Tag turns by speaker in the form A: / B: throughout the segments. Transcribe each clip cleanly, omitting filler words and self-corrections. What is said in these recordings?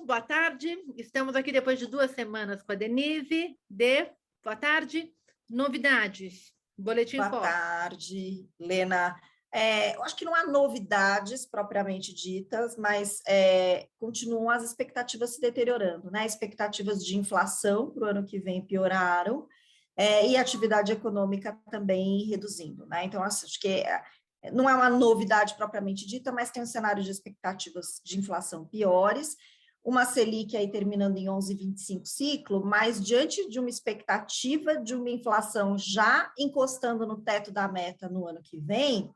A: boa tarde. Estamos aqui depois de 2 semanas com a Denise. Boa tarde. Novidades, Boletim
B: Boa
A: Focus.
B: tarde, Lena. Eu acho que não há novidades propriamente ditas, mas continuam as expectativas se deteriorando, né? Expectativas de inflação para o ano que vem pioraram, e a atividade econômica também reduzindo, né? Então, acho que não é uma novidade propriamente dita, mas tem um cenário de expectativas de inflação piores, uma Selic aí terminando em 11,25 ciclo, mas diante de uma expectativa de uma inflação já encostando no teto da meta no ano que vem,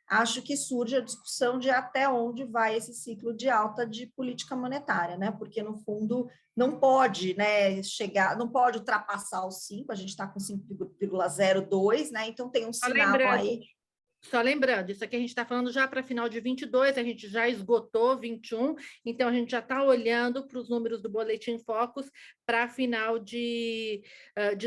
B: acho que surge a discussão de até onde vai esse ciclo de alta de política monetária, né? Porque, no fundo, não pode, né, chegar, não pode ultrapassar os 5, a gente está com 5,02, né? Então tem um sinal aí.
A: Só lembrando, isso aqui a gente está falando já para final de 22, a gente já esgotou 21, então a gente já está olhando para os números do Boletim Focus para final de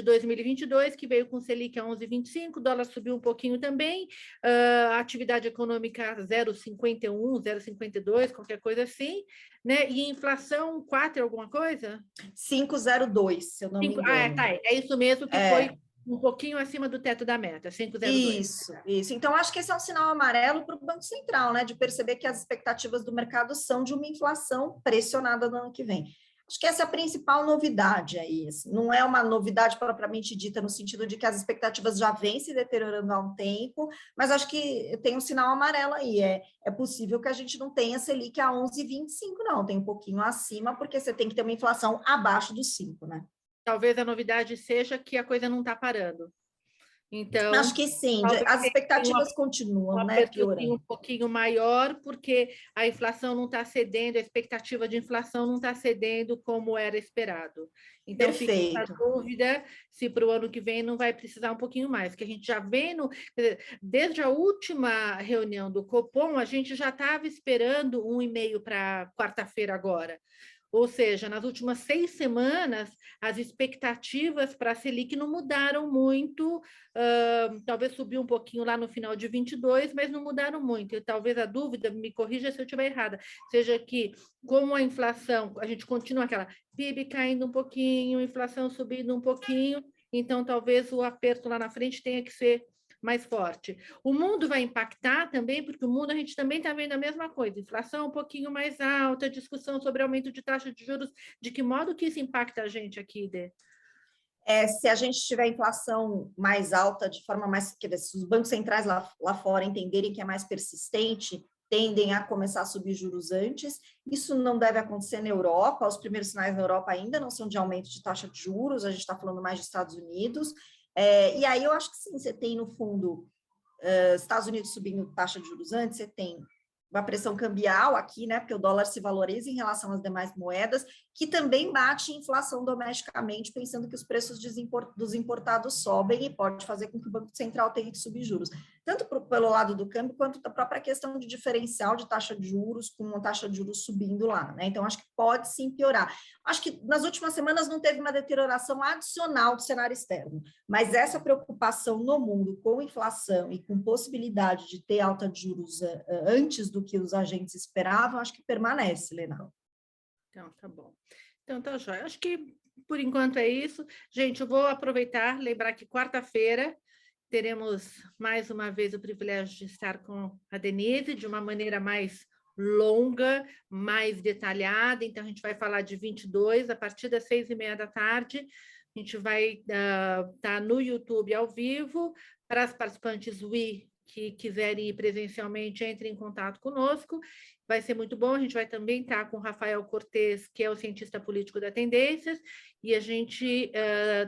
A: 2022, que veio com Selic a 11,25, o dólar subiu um pouquinho também, a atividade econômica 0,51, 0,52, qualquer coisa assim, né? E inflação 4 alguma coisa?
B: 5,02, se eu não me engano.
A: Tá, é isso mesmo que foi um pouquinho acima do teto da meta, 5,02.
B: Isso. Então, acho que esse é um sinal amarelo para o Banco Central, né? De perceber que as expectativas do mercado são de uma inflação pressionada no ano que vem. Acho que essa é a principal novidade aí. Assim. Não é uma novidade propriamente dita no sentido de que as expectativas já vêm se deteriorando há um tempo, mas acho que tem um sinal amarelo aí. É possível que a gente não tenha Selic a 11,25, não. Tem um pouquinho acima, porque você tem que ter uma inflação abaixo dos 5, né?
A: Talvez a novidade seja que a coisa não está parando. Então,
B: acho que sim, as expectativas continuam, né, piorando.
A: Um pouquinho maior, porque a inflação não está cedendo, a expectativa de inflação não está cedendo como era esperado. Então,
B: Perfeito.
A: fica a dúvida se para o ano que vem não vai precisar um pouquinho mais, que a gente já vê, desde a última reunião do Copom, a gente já estava esperando 1,5 para quarta-feira agora. Ou seja, nas últimas 6 semanas, as expectativas para a Selic não mudaram muito, talvez subiu um pouquinho lá no final de 22, mas não mudaram muito. E talvez a dúvida, me corrija se eu estiver errada, seja que, como a inflação, a gente continua aquela PIB caindo um pouquinho, inflação subindo um pouquinho, então talvez o aperto lá na frente tenha que ser mais forte. O mundo vai impactar também, porque o mundo a gente também está vendo a mesma coisa, inflação um pouquinho mais alta, discussão sobre aumento de taxa de juros, de que modo que isso impacta a gente aqui, Dê?
B: Se a gente tiver inflação mais alta, de forma mais... Quer dizer, se os bancos centrais lá fora entenderem que é mais persistente, tendem a começar a subir juros antes. Isso não deve acontecer na Europa, os primeiros sinais na Europa ainda não são de aumento de taxa de juros, a gente está falando mais de Estados Unidos, e aí eu acho que sim, você tem no fundo Estados Unidos subindo taxa de juros antes, você tem uma pressão cambial aqui, né, porque o dólar se valoriza em relação às demais moedas, que também bate inflação domesticamente, pensando que os preços dos importados sobem e pode fazer com que o Banco Central tenha que subir juros. Tanto pelo lado do câmbio, quanto da própria questão de diferencial de taxa de juros, com uma taxa de juros subindo lá, né? Então, acho que pode sim piorar. Acho que nas últimas semanas não teve uma deterioração adicional do cenário externo, mas essa preocupação no mundo com inflação e com possibilidade de ter alta de juros antes do que os agentes esperavam, acho que permanece, Lenal.
A: Então, tá bom. Então, tá jóia. Acho que, por enquanto, é isso. Gente, eu vou aproveitar, lembrar que quarta-feira teremos, mais uma vez, o privilégio de estar com a Denise, de uma maneira mais longa, mais detalhada. Então, a gente vai falar de 22, a partir das 6h30 da tarde. A gente vai estar no YouTube ao vivo. Para as participantes que quiserem ir presencialmente, entrem em contato conosco. Vai ser muito bom. A gente vai também estar com o Rafael Cortes, que é o cientista político da Tendências, e a gente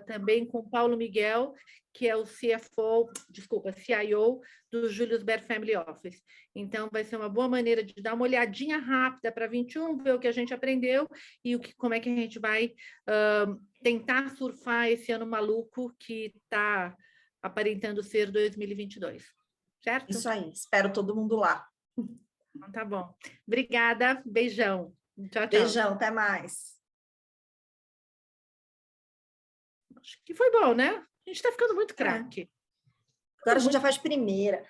A: também com o Paulo Miguel, que é o CIO do Julius Baer Family Office. Então, vai ser uma boa maneira de dar uma olhadinha rápida para 21, ver o que a gente aprendeu e como é que a gente vai tentar surfar esse ano maluco que está aparentando ser 2022. Certo?
B: Isso aí, espero todo mundo lá.
A: Então, tá bom. Obrigada, beijão. Tchau, tchau.
B: Beijão, até mais.
A: Acho que foi bom, né? A gente está ficando muito craque.
B: Agora a gente já faz primeira.